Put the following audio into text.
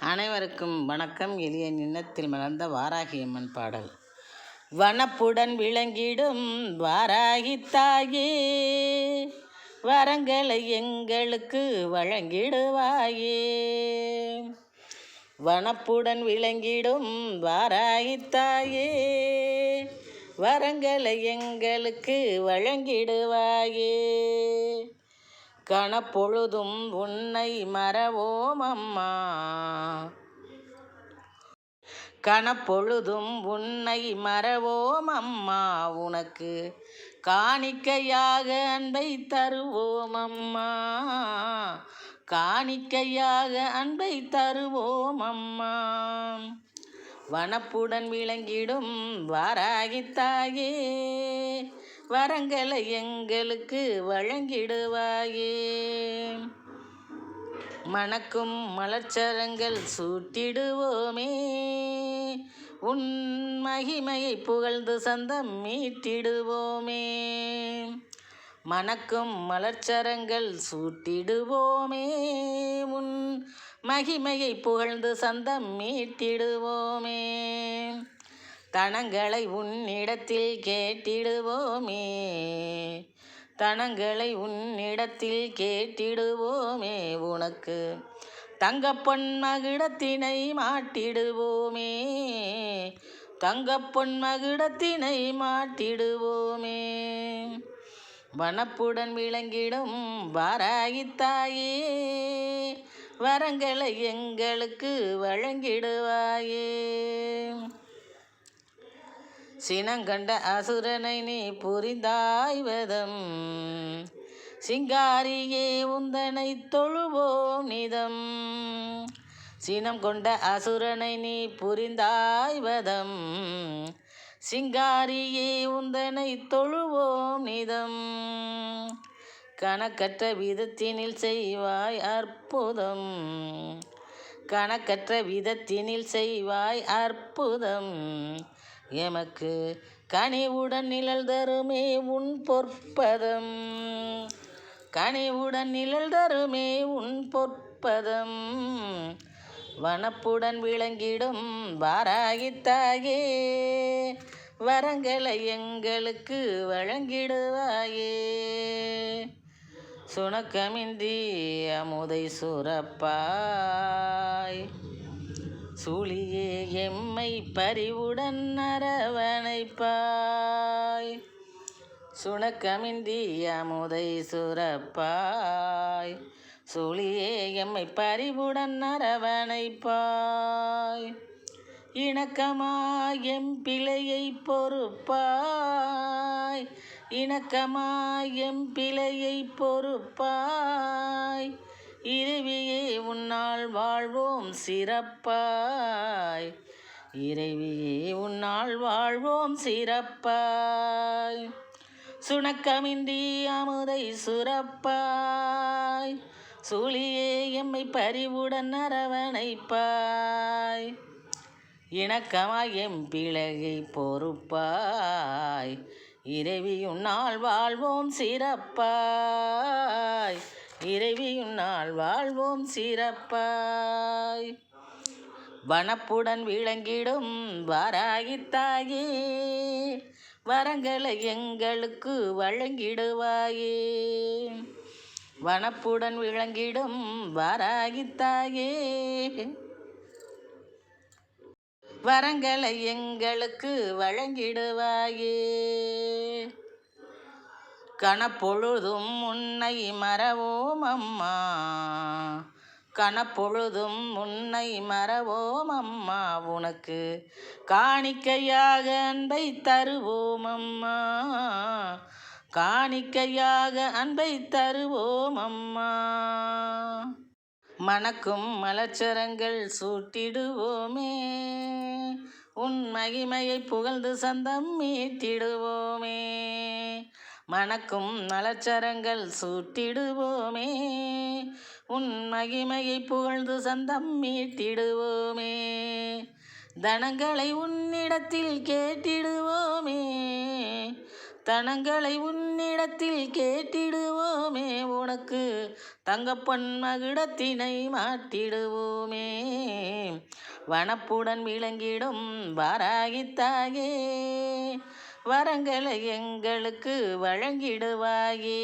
அனைவருக்கும் வணக்கம். எளிய நின்னத்தில் மலர்ந்த வாராகியம்மன் பாடல். வனப்புடன் விளங்கிடும் வாராகி தாயே, வரங்களை எங்களுக்கு வழங்கிடுவாயே. வனப்புடன் விளங்கிடும் வாராகி தாயே, வரங்களை எங்களுக்கு வழங்கிடுவாயே. கணப்பொழுதும் உன்னை மறவோம் அம்மா, கணப்பொழுதும் உன்னை மறவோம் அம்மா. உனக்கு காணிக்கையாக அன்பை தருவோம் அம்மா, காணிக்கையாக அன்பை தருவோம் அம்மா. வனப்புடன் விளங்கிடும் வாராகி தாயே, வரங்களை எங்களுக்கு வழங்கிடுவாயே. மணக்கும் மலர்ச்சரங்கள் சூட்டிடுவோமே, உன் மகிமையை புகழ்ந்து சந்தம் மீட்டிடுவோமே. மணக்கும் மலர்ச்சரங்கள் சூட்டிடுவோமே, உன் மகிமையை புகழ்ந்து சந்தம் மீட்டிடுவோமே. தனங்களை உன்னிடத்தில் கேட்டிடுவோமே, தனங்களை உன்னிடத்தில் கேட்டிடுவோமே. உனக்கு தங்கப்பொன் மகுடத்தினை மாட்டிடுவோமே, தங்கப்பொன் மகுடத்தினை மாட்டிடுவோமே. வனப்புடன் விளங்கிடும் வாராகி தாயே, வரங்களை எங்களுக்கு வழங்கிடுவாயே. சினங்கண்ட அசுரனை நீ புரிந்தாய்வதம், சிங்காரியே உந்தனை தொழுவோம் நிதம். சினம் கொண்ட அசுரனை நீ புரிந்தாய்வதம், சிங்காரியே உந்தனை தொழுவோம் நிதம். கணக்கற்ற விதத்தினில் செய்வாய் அற்புதம், கணக்கற்ற விதத்தினில் செய்வாய் அற்புதம். எமக்கு கனிவுடன் நிழல் தருமே உன் பொற்பதம், கனிவுடன் நிழல் தருமே உன் பொற்பதம். வனப்புடன் விளங்கிடும் வாராகி தாயே, வரங்களை எங்களுக்கு வழங்கிடுவாயே. சுணக்கமின்றி அமுதை சுரப்பாய், சூழியே எம்மை பரிவுடன் அரவணைப்பாய். சுணக்கமின்றி அமுதை சுரப்பாய், சூழியே எம்மை பரிவுடன் அரவணைப்பாய். இணக்கமாய் எம் பிழையை பொறுப்பாய், இணக்கமாய் எம் பிழையை பொறுப்பாய். இறைவியே உன்னால் வாழ்வோம் சிறப்பாய், இறைவியே உன்னால் வாழ்வோம் சிறப்பாய். சுணக்கமின்றி அமுதை சுரப்பாய், சூழியே எம்மை பரிவுடன் அரவணைப்பாய். இணக்கமாய் எம் பிழையை பொறுப்பாய், இறைவி உன்னால் வாழ்வோம் சிறப்பாய், இறைவி உன்னால் வாழ்வோம் சிறப்பாய். வனப்புடன் விளங்கிடும் வாராகி தாயே, வரங்களை எங்களுக்கு வழங்கிடுவாயே. வனப்புடன் விளங்கிடும் வாராகி தாயே, வரங்களை எங்களுக்கு வழங்கிடுவாயே. கணப்பொழுதும் உன்னை மறவோம் அம்மா, கணப்பொழுதும் உன்னை மறவோம் அம்மா. உனக்கு காணிக்கையாக அன்பை தருவோம் அம்மா, காணிக்கையாக அன்பை தருவோம் அம்மா. மணக்கும் மலர்ச்சரங்கள் சூட்டிடுவோமே, உன் மகிமையை புகழ்ந்து சந்தம் மீட்டிடுவோமே. மணக்கும் மலர்ச்சரங்கள் சூட்டிடுவோமே, உன் மகிமையை புகழ்ந்து சந்தம் மீட்டிடுவோமே. தனங்களை உன்னிடத்தில் கேட்டிடுவோமே, தனங்களை உன்னிடத்தில் கேட்டிடுவோமே. உனக்கு தங்கப்பொன் மகுடத்தினை மாட்டிடுவோமே. வனப்புடன் விளங்கிடும் வாராகித்தாயே, வரங்களை எங்களுக்கு வழங்கிடுவாயே.